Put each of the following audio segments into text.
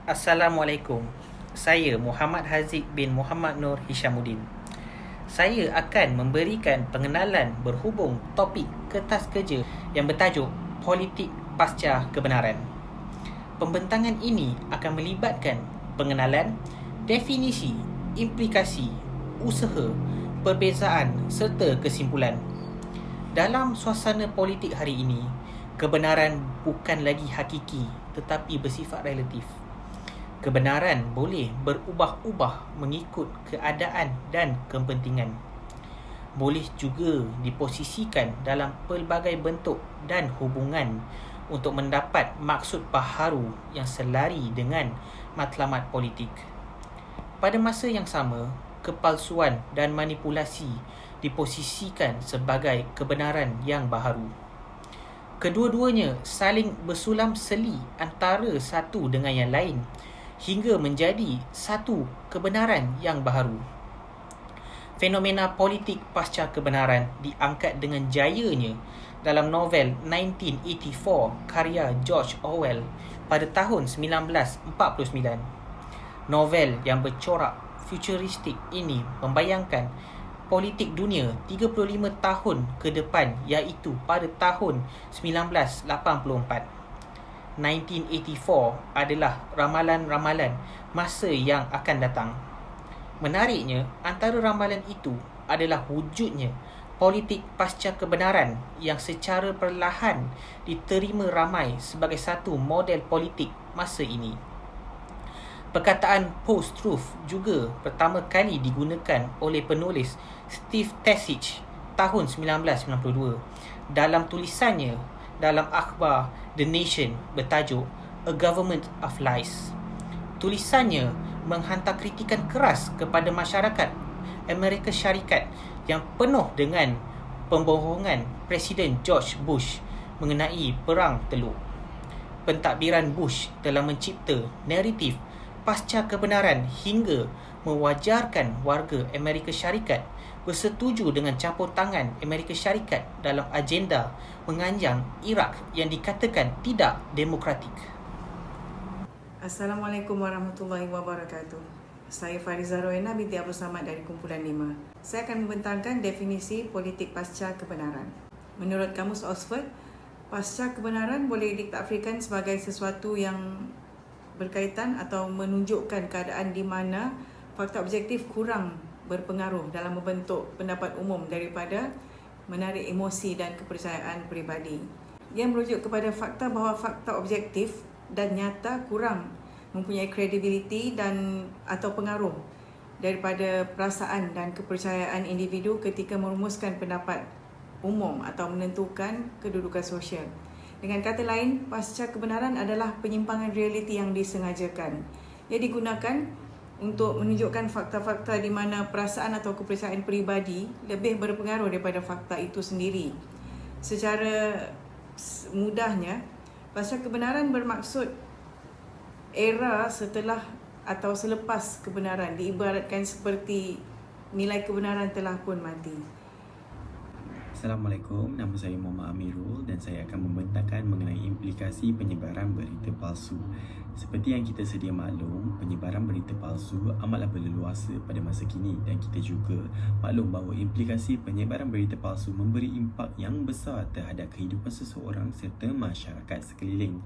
Assalamualaikum. Saya Muhammad Haziq bin Muhammad Nur Hishamuddin. Saya akan memberikan pengenalan berhubung topik kertas kerja yang bertajuk Politik Pasca Kebenaran. Pembentangan ini akan melibatkan pengenalan, definisi, implikasi, usaha, perbezaan serta kesimpulan. Dalam suasana politik hari ini, kebenaran bukan lagi hakiki tetapi bersifat relatif. Kebenaran boleh berubah-ubah mengikut keadaan dan kepentingan. Boleh juga diposisikan dalam pelbagai bentuk dan hubungan untuk mendapat maksud baharu yang selari dengan matlamat politik. Pada masa yang sama, kepalsuan dan manipulasi diposisikan sebagai kebenaran yang baharu. Kedua-duanya saling bersulam seli antara satu dengan yang lain hingga menjadi satu kebenaran yang baharu. Fenomena politik pasca kebenaran diangkat dengan jayanya dalam novel 1984 karya George Orwell pada tahun 1949. Novel yang bercorak futuristik ini membayangkan politik dunia 35 tahun ke depan, iaitu pada tahun 1984. 1984 adalah ramalan-ramalan masa yang akan datang. Menariknya, antara ramalan itu adalah wujudnya politik pasca kebenaran yang secara perlahan diterima ramai sebagai satu model politik masa ini. Perkataan post-truth juga pertama kali digunakan oleh penulis Steve Teschich tahun 1992 dalam tulisannya dalam akhbar The Nation bertajuk A Government of Lies. Tulisannya menghantar kritikan keras kepada masyarakat Amerika Syarikat yang penuh dengan pembohongan Presiden George Bush mengenai Perang Teluk. Pentadbiran Bush telah mencipta naratif pasca kebenaran hingga mewajarkan warga Amerika Syarikat bersetuju dengan campur tangan Amerika Syarikat dalam agenda menganjang Iraq yang dikatakan tidak demokratik. Assalamualaikum warahmatullahi wabarakatuh. Saya Fariza Roena binti Abdul Samad dari Kumpulan 5. Saya akan membentangkan definisi politik pasca kebenaran. Menurut Kamus Oxford, pasca kebenaran boleh ditakfirkan sebagai sesuatu yang berkaitan atau menunjukkan keadaan di mana fakta objektif kurang berpengaruh dalam membentuk pendapat umum daripada menarik emosi dan kepercayaan peribadi. Ia merujuk kepada fakta bahawa fakta objektif dan nyata kurang mempunyai kredibiliti dan atau pengaruh daripada perasaan dan kepercayaan individu ketika merumuskan pendapat umum atau menentukan kedudukan sosial. Dengan kata lain, pasca kebenaran adalah penyimpangan realiti yang disengajakan. Ia digunakan untuk menunjukkan fakta-fakta di mana perasaan atau kepercayaan peribadi lebih berpengaruh daripada fakta itu sendiri. Secara mudahnya, pasca kebenaran bermaksud era setelah atau selepas kebenaran, diibaratkan seperti nilai kebenaran telah pun mati. Assalamualaikum, nama saya Muhammad Amirul dan saya akan membentangkan mengenai implikasi penyebaran berita palsu. Seperti yang kita sedia maklum, penyebaran berita palsu amatlah berleluasa pada masa kini dan kita juga maklum bahawa implikasi penyebaran berita palsu memberi impak yang besar terhadap kehidupan seseorang serta masyarakat sekeliling.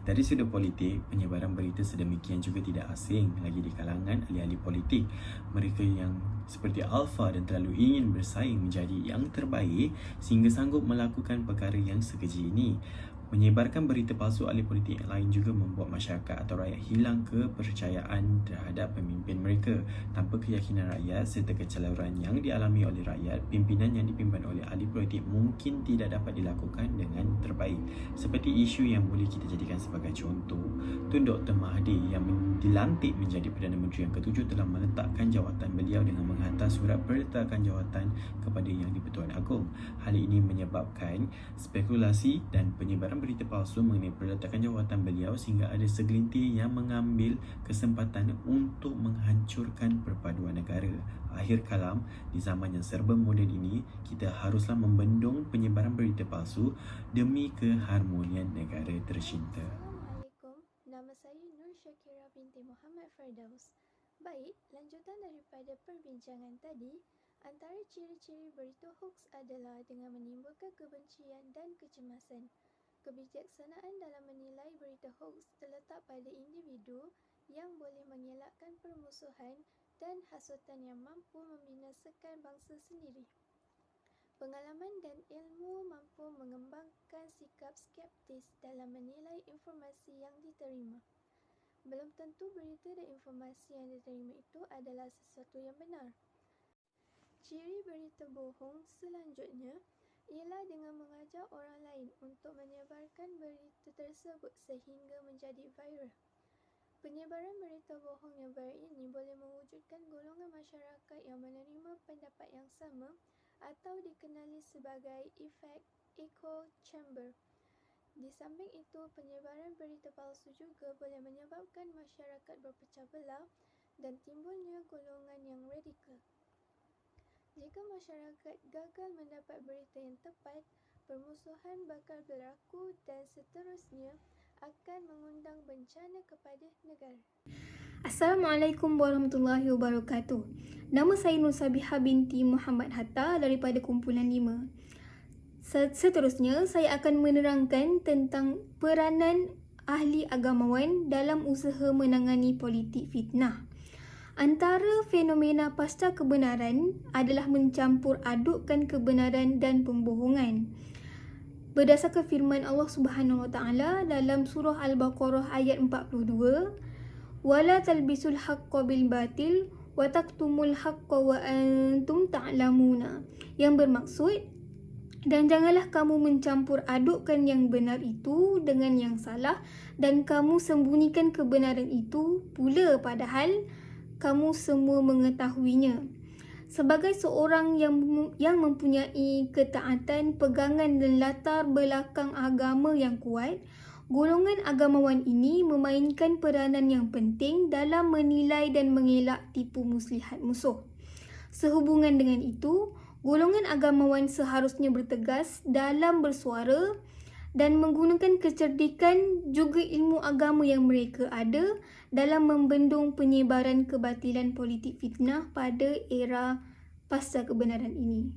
Dari sudut politik, penyebaran berita sedemikian juga tidak asing lagi di kalangan ahli-ahli politik. Mereka yang seperti alfa dan terlalu ingin bersaing menjadi yang terbaik sehingga sanggup melakukan perkara yang sekeji ini. Menyebarkan berita palsu ahli politik lain juga membuat masyarakat atau rakyat hilang kepercayaan terhadap pemimpin mereka. Tanpa keyakinan rakyat serta kecelaruan yang dialami oleh rakyat, pimpinan yang dipimpin oleh ahli politik mungkin tidak dapat dilakukan dengan terbaik. Seperti isu yang boleh kita jadikan sebagai contoh, Tun Dr. Mahathir yang dilantik menjadi Perdana Menteri yang ke-7 telah meletakkan jawatan beliau dengan menghantar surat peletakan jawatan kepada Yang di-Pertuan Agong. Hal ini menyebabkan spekulasi dan penyebaran berita palsu mengenai peletakan jawatan beliau sehingga ada segelintir yang mengambil kesempatan untuk menghancurkan perpaduan negara. Akhir kalam, di zaman yang serba moden ini, kita haruslah membendung penyebaran berita palsu demi keharmonian negara tercinta. Assalamualaikum, nama saya Nur Syakira binti Firdaus. Baik, lanjutan daripada perbincangan tadi, antara ciri-ciri berita hoax adalah dengan menimbulkan kebencian dan kecemasan. Kebijaksanaan dalam menilai berita hoax terletak pada individu yang boleh mengelakkan permusuhan dan hasutan yang mampu membinasakan bangsa sendiri. Pengalaman dan ilmu mampu mengembangkan sikap skeptis dalam menilai informasi yang diterima. Belum tentu berita dan informasi yang diterima itu adalah sesuatu yang benar. Ciri berita bohong selanjutnya ialah dengan mengajak orang lain untuk menyebarkan berita tersebut sehingga menjadi viral. Penyebaran berita bohong yang viral ini boleh mewujudkan golongan masyarakat yang menerima pendapat yang sama atau dikenali sebagai efek echo chamber. Di samping itu, penyebaran berita palsu juga boleh menyebabkan masyarakat berpecah belah dan timbulnya golongan yang radikal. Jika masyarakat gagal mendapat berita yang tepat, permusuhan bakal berlaku dan seterusnya akan mengundang bencana kepada negara. Assalamualaikum warahmatullahi wabarakatuh. Nama saya Nur Sabiha binti Muhammad Hatta daripada Kumpulan 5. Seterusnya, saya akan menerangkan tentang peranan ahli agamawan dalam usaha menangani politik fitnah. Antara fenomena pasca kebenaran adalah mencampur adukkan kebenaran dan pembohongan. Berdasarkan firman Allah Subhanahu Wa Taala dalam surah Al-Baqarah ayat 42, "Wala talbisul haqqo bil batil wa taktumul haqqo wa antum ta'lamuna." Yang bermaksud, dan janganlah kamu mencampur adukkan yang benar itu dengan yang salah dan kamu sembunyikan kebenaran itu pula padahal kamu semua mengetahuinya. Sebagai seorang yang mempunyai ketaatan, pegangan dan latar belakang agama yang kuat, golongan agamawan ini memainkan peranan yang penting dalam menilai dan mengelak tipu muslihat musuh. Sehubungan dengan itu, golongan agamawan seharusnya bertegas dalam bersuara dan menggunakan kecerdikan juga ilmu agama yang mereka ada dalam membendung penyebaran kebatilan politik fitnah pada era pasca kebenaran ini.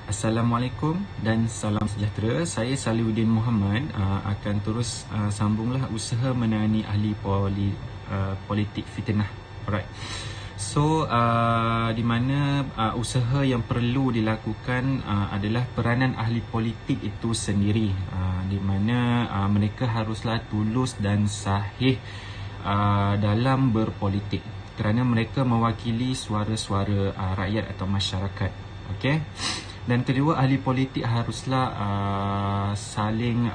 Assalamualaikum dan salam sejahtera. Saya Salihuddin Muhammad akan terus sambunglah usaha menangani ahli politik fitnah. Alright. So di mana usaha yang perlu dilakukan adalah peranan ahli politik itu sendiri, di mana mereka haruslah tulus dan sahih dalam berpolitik kerana mereka mewakili suara-suara rakyat atau masyarakat. Okey. Dan kedua, ahli politik haruslah saling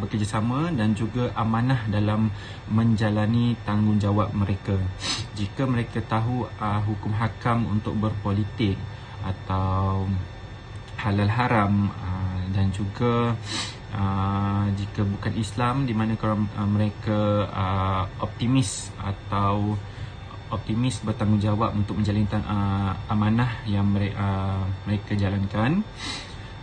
bekerjasama dan juga amanah dalam menjalani tanggungjawab mereka. Jika mereka tahu hukum hakam untuk berpolitik atau halal haram dan juga jika bukan Islam, di mana mereka optimis bertanggungjawab untuk menjalani amanah yang mereka jalankan,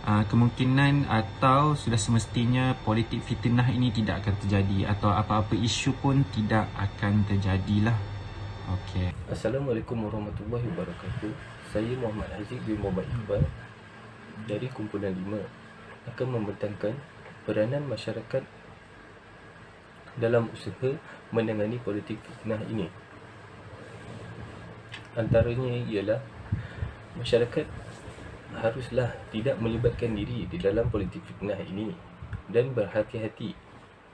kemungkinan atau sudah semestinya politik fitnah ini tidak akan terjadi atau apa-apa isu pun tidak akan terjadilah. Okey. Assalamualaikum warahmatullahi wabarakatuh. Saya Muhammad Haziq bin Muhammad Iqbal dari Kumpulan 5 akan membentangkan peranan masyarakat dalam usaha menangani politik fitnah ini. Antaranya ialah masyarakat haruslah tidak melibatkan diri di dalam politik fitnah ini dan berhati-hati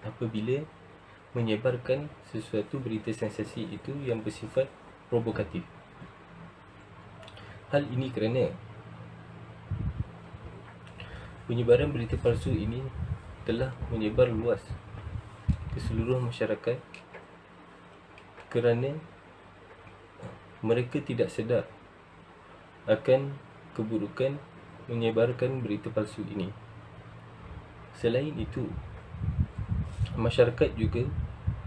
apabila menyebarkan sesuatu berita sensasi itu yang bersifat provokatif. Hal ini kerana penyebaran berita palsu ini telah menyebar luas ke seluruh masyarakat kerana mereka tidak sedar akan keburukan menyebarkan berita palsu ini. Selain itu, masyarakat juga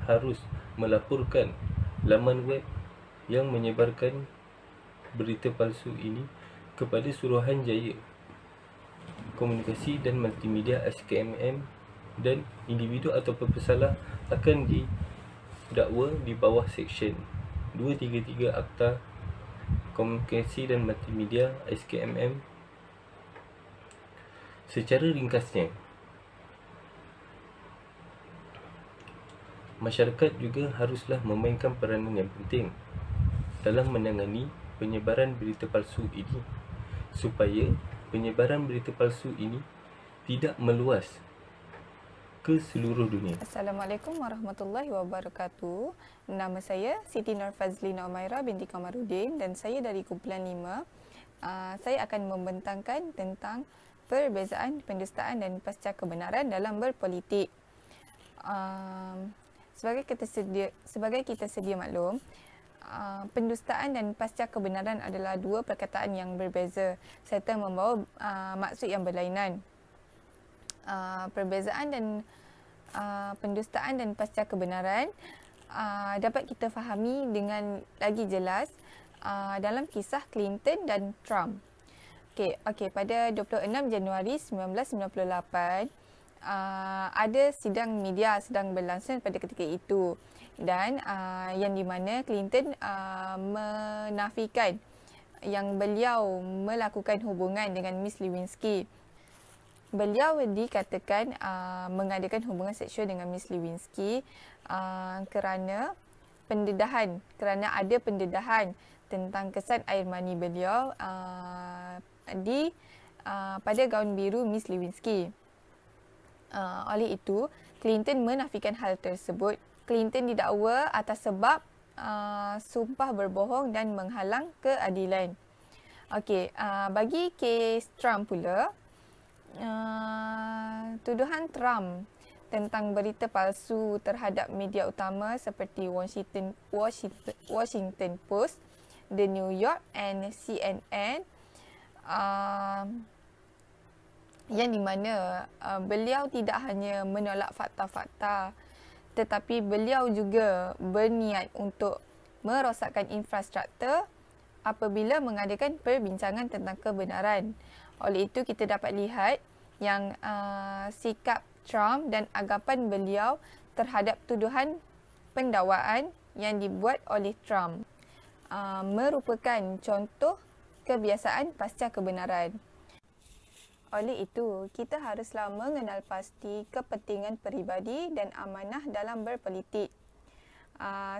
harus melaporkan laman web yang menyebarkan berita palsu ini kepada Suruhanjaya Komunikasi dan Multimedia SKMM, dan individu atau pesalah akan didakwa di bawah Seksyen 233 Akta Komunikasi dan Multimedia SKMM. Secara ringkasnya, masyarakat juga haruslah memainkan peranan yang penting dalam menangani penyebaran berita palsu ini, supaya penyebaran berita palsu ini tidak meluas ke seluruh dunia. Assalamualaikum warahmatullahi wabarakatuh. Nama saya Siti Nur Fazlina Umaira binti Kamaruddin dan saya dari kumpulan 5. Saya akan membentangkan tentang perbezaan pendustaan dan pasca kebenaran dalam berpolitik. Sebagai kita sedia maklum, pendustaan dan pasca kebenaran adalah dua perkataan yang berbeza serta membawa maksud yang berlainan. Perbezaan dan pendustaan dan pasca kebenaran dapat kita fahami dengan lagi jelas dalam kisah Clinton dan Trump. Pada 26 Januari 1998, ada sidang media sedang berlangsung pada ketika itu, dan yang di mana Clinton menafikan yang beliau melakukan hubungan dengan Miss Lewinsky. Beliau dikatakan mengadakan hubungan seksual dengan Miss Lewinsky kerana ada pendedahan tentang kesan air mani beliau pada gaun biru Miss Lewinsky. Oleh itu, Clinton menafikan hal tersebut. Clinton didakwa atas sebab sumpah berbohong dan menghalang keadilan. Bagi kes Trump pula, tuduhan Trump tentang berita palsu terhadap media utama seperti Washington Post, The New York and CNN, yang di mana beliau tidak hanya menolak fakta-fakta, tetapi beliau juga berniat untuk merosakkan infrastruktur apabila mengadakan perbincangan tentang kebenaran. Oleh itu, kita dapat lihat yang sikap Trump dan anggapan beliau terhadap tuduhan pendakwaan yang dibuat oleh Trump merupakan contoh kebiasaan pasca kebenaran. Oleh itu, kita haruslah mengenal pasti kepentingan peribadi dan amanah dalam berpolitik.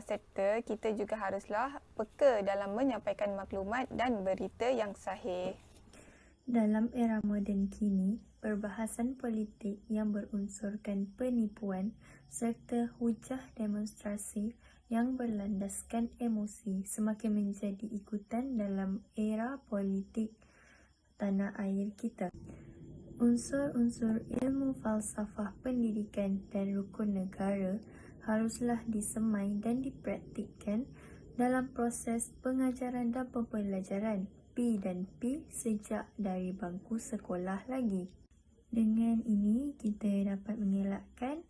Serta kita juga haruslah peka dalam menyampaikan maklumat dan berita yang sahih. Dalam era moden kini, perbahasan politik yang berunsurkan penipuan serta hujah demonstrasi yang berlandaskan emosi semakin menjadi ikutan dalam era politik tanah air kita. Unsur-unsur ilmu falsafah pendidikan dan rukun negara haruslah disemai dan dipraktikkan dalam proses pengajaran dan pembelajaran P dan P sejak dari bangku sekolah lagi. Dengan ini, kita dapat mengelakkan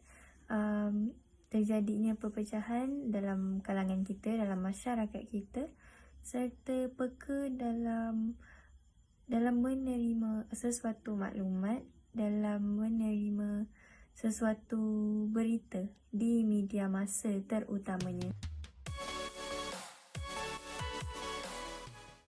terjadinya perpecahan dalam kalangan kita, dalam masyarakat kita, serta peka dalam menerima sesuatu maklumat, dalam menerima sesuatu berita di media masa terutamanya.